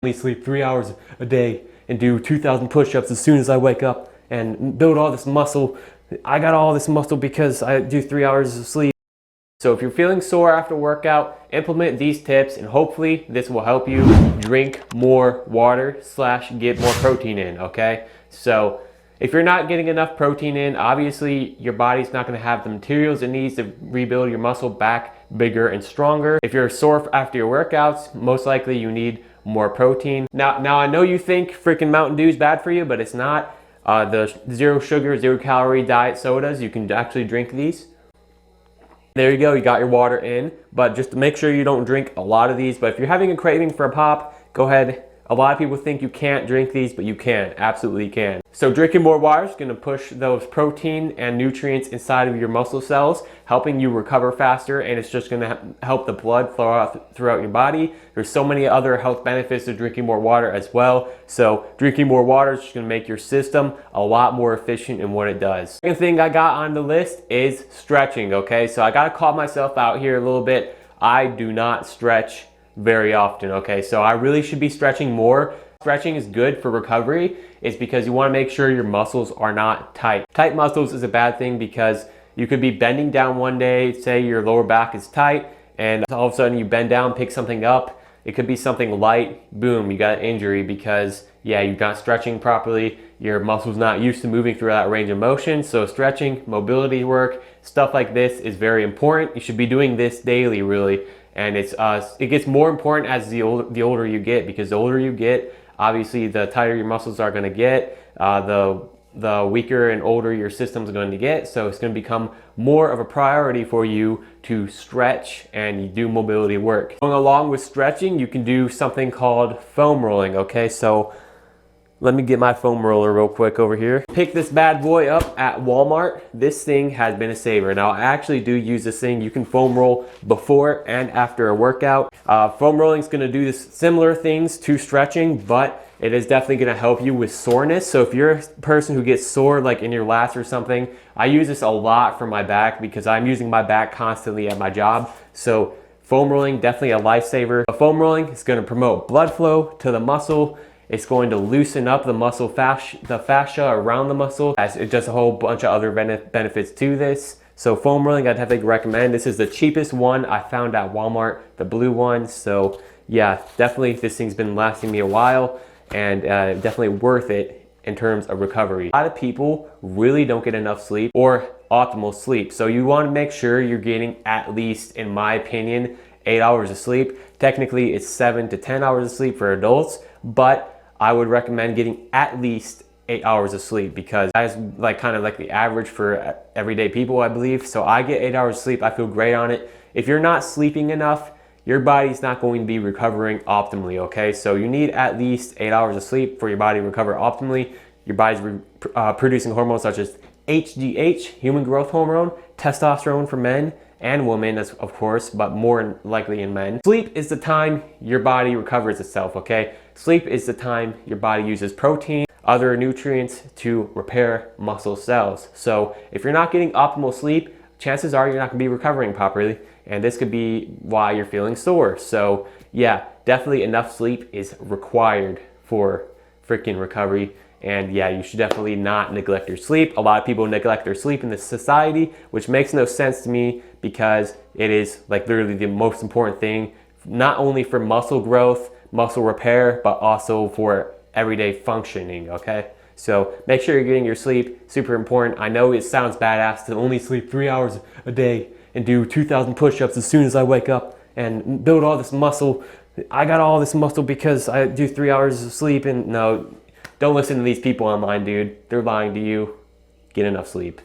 only sleep 3 hours a day and do 2,000 push-ups as soon as I wake up and build all this muscle. I got all this muscle because I do 3 hours of sleep. So if you're feeling sore after workout, implement these tips and hopefully this will help you drink more water / get more protein in, okay? So if you're not getting enough protein in, obviously your body's not gonna have the materials it needs to rebuild your muscle back bigger and stronger. If you're sore after your workouts, most likely you need more protein. Now I know you think freaking Mountain Dew is bad for you, but it's not. The zero sugar, 0 calorie diet sodas, you can actually drink these. There you go, you got your water in, but just to make sure you don't drink a lot of these. But if you're having a craving for a pop, go ahead. A lot of people think you can't drink these, but you can, absolutely can. So drinking more water is gonna push those protein and nutrients inside of your muscle cells, helping you recover faster, and it's just gonna help the blood flow out throughout your body. There's so many other health benefits to drinking more water as well. So drinking more water is just gonna make your system a lot more efficient in what it does. Second thing I got on the list is stretching, okay? So I gotta call myself out here a little bit. I do not stretch very often, okay? So I really should be stretching more. Stretching is good for recovery. It's because you want to make sure your muscles are not tight. Tight muscles is a bad thing because you could be bending down one day, say your lower back is tight, and all of a sudden you bend down, pick something up. It could be something light, boom, you got an injury because, yeah, you're not stretching properly. Your muscle's not used to moving through that range of motion. So stretching, mobility work, stuff like this is very important. You should be doing this daily, really. And it gets more important as the older you get, because the older you get, obviously the tighter your muscles are going to get, the weaker and older your system's going to get. So it's going to become more of a priority for you to stretch and you do mobility work. Going along with stretching, you can do something called foam rolling, okay? So let me get my foam roller real quick over here. Pick this bad boy up at Walmart. This thing has been a saver. Now I actually do use this thing. You can foam roll before and after a workout. Foam rolling is gonna do this similar things to stretching, but it is definitely gonna help you with soreness. So if you're a person who gets sore like in your lats or something, I use this a lot for my back because I'm using my back constantly at my job. So foam rolling, definitely a lifesaver. Foam rolling is gonna promote blood flow to the muscle. It's going to loosen up the muscle the fascia around the muscle. It's just a whole bunch of other benefits to this. So foam rolling, I'd definitely recommend. This is the cheapest one I found at Walmart, the blue one. So yeah, definitely this thing's been lasting me a while and definitely worth it in terms of recovery. A lot of people really don't get enough sleep or optimal sleep. So you want to make sure you're getting at least, in my opinion, 8 hours of sleep. Technically it's 7 to 10 hours of sleep for adults, but I would recommend getting at least 8 hours of sleep because that is kind of like the average for everyday people, I believe. So I get 8 hours of sleep. I feel great on it. If you're not sleeping enough, your body's not going to be recovering optimally, okay? So you need at least 8 hours of sleep for your body to recover optimally. Your body's producing hormones such as HGH, human growth hormone, testosterone for men and women, of course, but more likely in men. Sleep is the time your body recovers itself, okay? Sleep is the time your body uses protein, other nutrients to repair muscle cells. So if you're not getting optimal sleep, chances are you're not gonna be recovering properly, and this could be why you're feeling sore. So yeah, definitely enough sleep is required for freaking recovery. And yeah, you should definitely not neglect your sleep. A lot of people neglect their sleep in this society, which makes no sense to me because it is like literally the most important thing, not only for muscle growth, muscle repair, but also for everyday functioning, okay? So make sure you're getting your sleep, super important. I know it sounds badass to only sleep 3 hours a day and do 2,000 push-ups as soon as I wake up and build all this muscle. I got all this muscle because I do 3 hours of sleep, and no, don't listen to these people online, dude. They're lying to you. Get enough sleep.